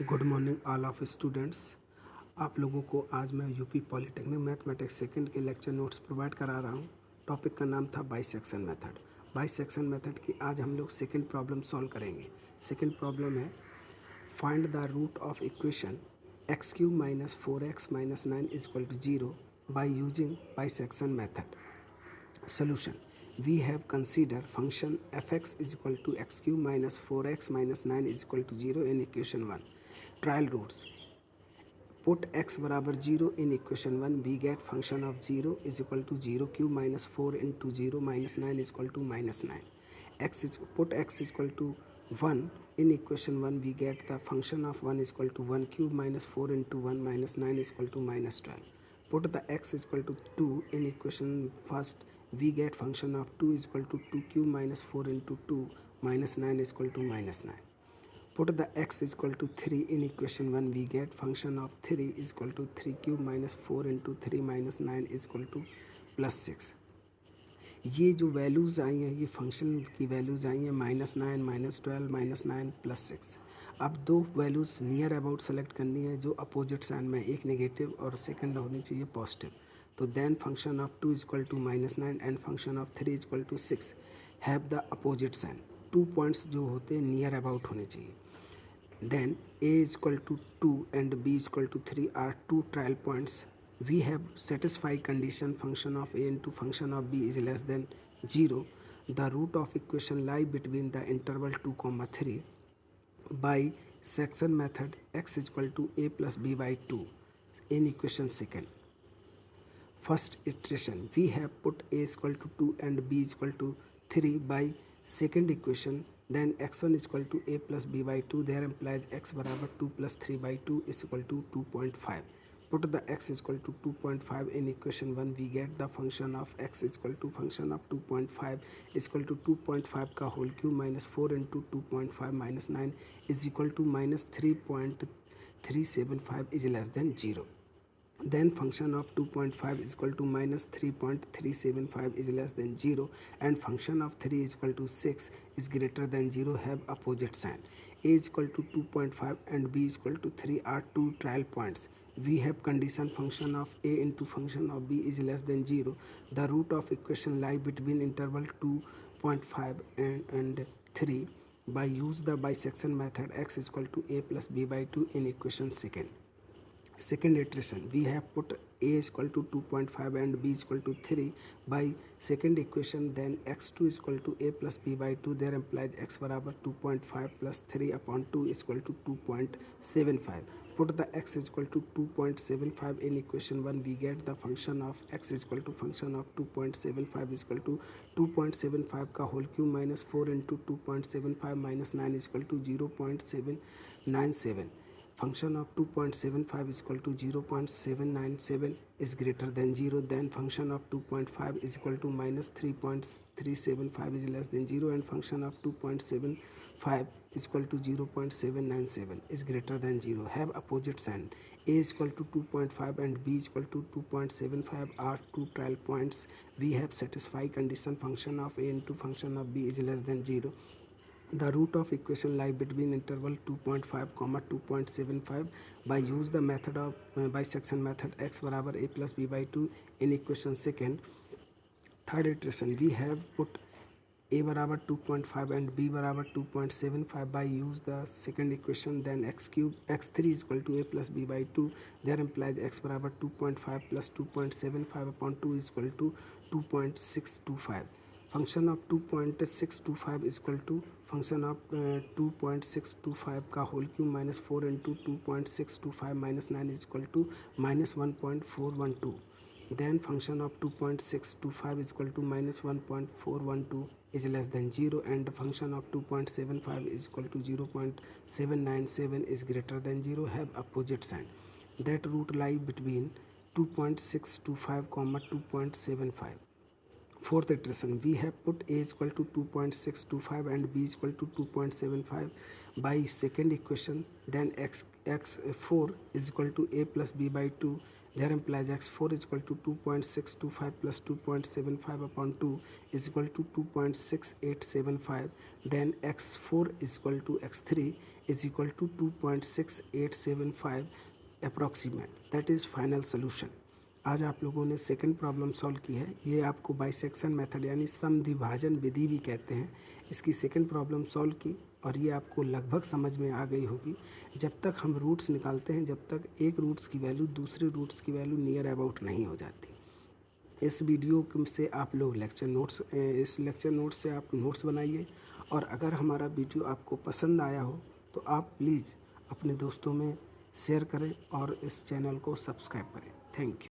Good morning all of students. आप लोगों को आज मैं यूपी पॉलिटेक्निक मैथमेटिक्स सेकंड के लेक्चर नोट्स प्रोवाइड करा रहा हूँ। टॉपिक का नाम था बाइसेक्शन मेथड। बाइसेक्शन मेथड की आज हम लोग सेकंड प्रॉब्लम सॉल्व करेंगे। सेकंड प्रॉब्लम है find the root of equation x cube minus 4x minus 9 is equal to 0 by using bisection method. Solution. We have considered function fx is equal to x cube minus 4x minus 9 is equal to 0 in equation 1. Trial roots. Put x बराबर 0 in equation 1, we get function of 0 is equal to 0 cube minus 4 into 0 minus 9 is equal to minus 9. Put x is equal to 1 in equation 1, we get the function of 1 is equal to 1 cube minus 4 into 1 minus 9 is equal to minus 12. Put the x is equal to 2 in equation first, we get function of 2 is equal to 2 cube minus 4 into 2 minus 9 is equal to minus 9. Put the x is equal to 3 in equation 1, we get function of 3 is equal to 3 cube minus 4 into 3 minus 9 is equal to plus 6. ये जो values आई हैं ये function की values आई हैं -9 -12 -9 +6। अब दो values near about select करनी है जो अपोजिट साइन में, एक नेगेटिव और सेकंड होनी चाहिए पॉजिटिव। तो then function of 2 is equal to -9 and function of 3 is equal to 6 have the opposite sign. 2 points जो होते हैं नियर अबाउट होने चाहिए। Then a is equal to 2 and b is equal to 3 are two trial points. We have satisfied condition function of a into function of b is less than 0. The root of equation lie between the interval 2, 3. By section method, x is equal to a plus b by 2 in equation second. First iteration, we have put a is equal to 2 and b is equal to 3 by second equation. Then x1 is equal to a plus b by 2. There implies x बराबर 2 plus 3 by 2 is equal to 2.5. Put the x is equal to 2.5 in equation 1. We get the function of x is equal to function of 2.5 is equal to 2.5 का whole cube minus 4 into 2.5 minus 9 is equal to minus 3.375 is less than 0. Then function of 2.5 is equal to minus 3.375 is less than 0 and function of 3 is equal to 6 is greater than 0 have opposite sign. A is equal to 2.5 and b is equal to 3 are two trial points. We have condition function of a into function of b is less than 0. The root of equation lie between interval 2.5 and 3. By use the bisection method, x is equal to a plus b by 2 in equation second. Second iteration, we have put a is equal to 2.5 and b is equal to 3 by second equation. Then x2 is equal to a plus b by 2. There implies x बराबर 2.5 plus 3 upon 2 is equal to 2.75. Put the x is equal to 2.75 in equation 1. We get the function of x is equal to function of 2.75 is equal to 2.75 का whole cube minus 4 into 2.75 minus 9 is equal to 0.797. Function of 2.75 is equal to 0.797 is greater than 0. Then function of 2.5 is equal to minus 3.375 is less than 0 and function of 2.75 is equal to 0.797 is greater than 0 have opposite sign. A is equal to 2.5 and b is equal to 2.75 are two trial points. We have satisfied condition function of a into function of b is less than 0. The root of equation lie between interval 2.5, 2.75. By use the method of bisection method, x बराबर a plus b by 2 in equation second. Third iteration, we have put a बराबर 2.5 and b बराबर 2.75 by use the second equation. Then x3 is equal to a plus b by 2. There implies x बराबर 2.5 plus 2.75 upon 2 is equal to 2.625. Function of 2.625 is equal to function of 2.625 का whole cube minus 4 into 2.625 minus 9 is equal to minus 1.412. Then function of 2.625 is equal to minus 1.412 is less than 0 and the function of 2.75 is equal to 0.797 is greater than 0 have opposite sign. That root lie between 2.625, 2.75. Fourth iteration, we have put a is equal to 2.625 and b is equal to 2.75 by second equation. Then x4 is equal to a plus b by 2. There implies x4 is equal to 2.625 plus 2.75 upon 2 is equal to 2.6875. Then x4 is equal to x3 is equal to 2.6875 approximate. That is final solution. आज आप लोगों ने second problem solve की है। ये आपको bisection method यानी समद्विभाजन विधि भी कहते हैं। इसकी सेकंड प्रॉब्लम सॉल्व की और ये आपको लगभग समझ में आ गई होगी। जब तक हम रूट्स निकालते हैं, जब तक एक रूट्स की वैल्यू दूसरे रूट्स की वैल्यू नियर अबाउट नहीं हो जाती। इस वीडियो से आप लोग इस लेक्चर नोट्स से आप नोट्स बनाइए। और अगर हमारा वीडियो आपको पसंद आया हो तो आप प्लीज़ अपने दोस्तों में शेयर करें और इस चैनल को सब्सक्राइब करें। Thank you.